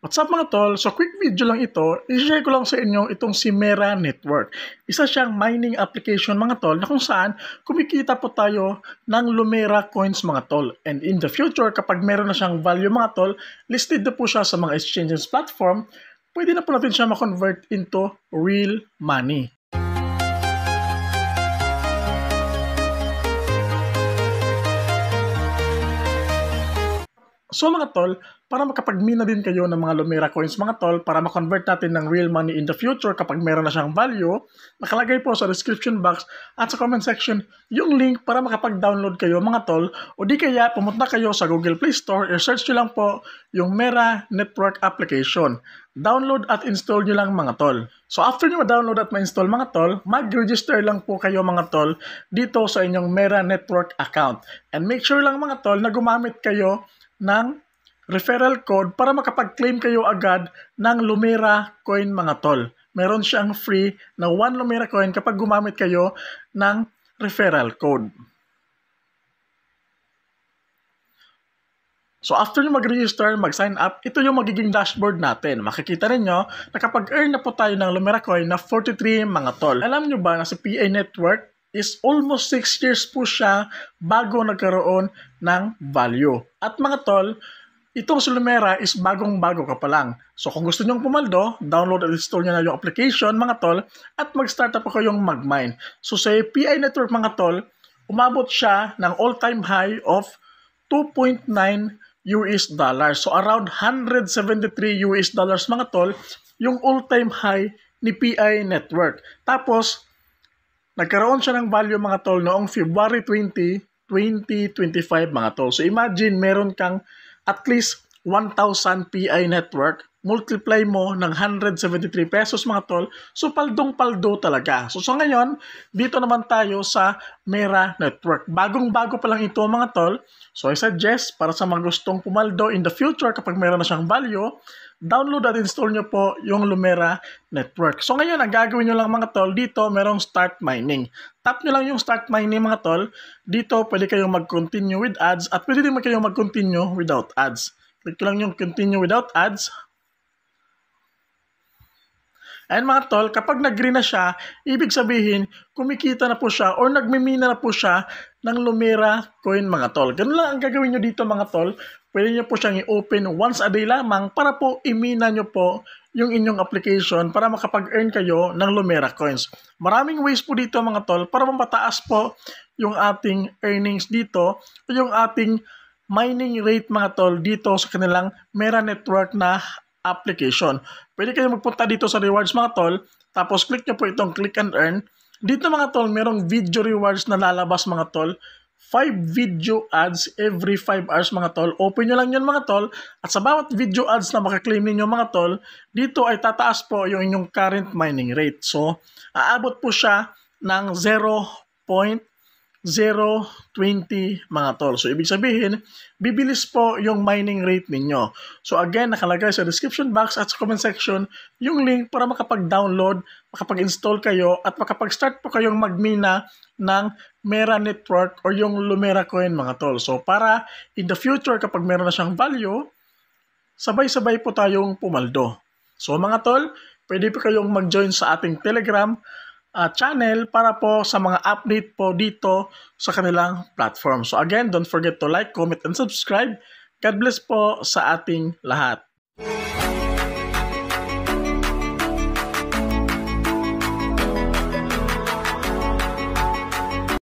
What's up mga tol? So quick video lang ito, i-share ko lang sa inyo itong si Mera Network. Isa siyang mining application mga tol na kung saan kumikita po tayo ng Lumera coins mga tol. And in the future kapag meron na siyang value mga tol, listed na po siya sa mga exchanges platform, pwede na po natin siya ma-convert into real money. So mga tol, para makapag-mina din kayo ng mga Lumera coins mga tol, para ma-convert natin ng real money in the future kapag meron na siyang value, nakalagay po sa description box at sa comment section yung link para makapag-download kayo mga tol, o di kaya pumunta kayo sa Google Play Store, i-search nyo lang po yung Mera Network application. Download at install nyo lang mga tol. So after nyo ma-download at ma-install mga tol, mag-register lang po kayo mga tol dito sa inyong Mera Network account. And make sure lang mga tol na gumamit kayo ng referral code para makapag-claim kayo agad ng Lumera coin mga tol. Meron siyang free na 1 Lumera coin kapag gumamit kayo ng referral code. So after nyo mag-register, mag-sign up, ito yung magiging dashboard natin. Makikita ninyo na kapag earn na po tayo ng Lumera coin na 43 mga tol. Alam nyo ba na si PA Network is almost 6 years po siya bago nagkaroon ng value. At mga tol, itong si Lumera is bagong-bago ka pa lang. So kung gusto nyong pumaldo, download at install nyo na yung application mga tol at mag-start na po kayong mag-mine. So sa PI Network mga tol, umabot siya ng all-time high of 2.9 US dollars. So around 173 US dollars mga tol, yung all-time high ni PI Network. Tapos, nagkaroon siya ng value mga tol noong February 20, 2025 mga tol. So imagine meron kang at least 1,000 PI network, multiply mo ng 173 pesos mga tol, so paldong-paldo talaga. So ngayon, dito naman tayo sa Mera Network. Bagong-bago pa lang ito mga tol. So I suggest para sa mga gustong pumaldo in the future kapag meron na siyang value, download at install nyo po yung Lumera Network. So ngayon, ang gagawin nyo lang mga tol, dito merong start mining. Tap nyo lang yung start mining mga tol. Dito pwede kayong mag-continue with ads at pwede din kayong mag-continue without ads. Click lang yung continue without ads. And mga tol, kapag nag-green na siya, ibig sabihin, kumikita na po siya or nagmimina na po siya ng Lumera coin mga tol. Ganun lang ang gagawin nyo dito mga tol. Pwede nyo po siyang i-open once a day lamang para po imina nyo po yung inyong application para makapag-earn kayo ng Lumera coins. Maraming ways po dito mga tol para mapataas po yung ating earnings dito o yung ating mining rate mga tol dito sa kanilang Mera Network na application. Pwede kayo magpunta dito sa rewards mga tol, tapos click nyo po itong click and earn. Dito mga tol, merong video rewards na lalabas mga tol. 5 video ads every 5 hours mga tol. Open nyo lang yun mga tol. At sa bawat video ads na makaklaim ninyo mga tol, dito ay tataas po yung inyong current mining rate. So, aabot po siya ng 0.020 mga tol. So, ibig sabihin, bibilis po yung mining rate ninyo. So, again, nakalagay sa description box at sa comment section yung link para makapag-download, makapag-install kayo at makapag-start po kayong magmina ng Mera Network or yung Lumera coin mga tol. So, para in the future kapag meron na siyang value, sabay-sabay po tayong pumaldo. So, mga tol, pwede po kayong mag-join sa ating Telegram channel para po sa mga update po dito sa kanilang platform. So again, don't forget to like, comment, and subscribe. God bless po sa ating lahat.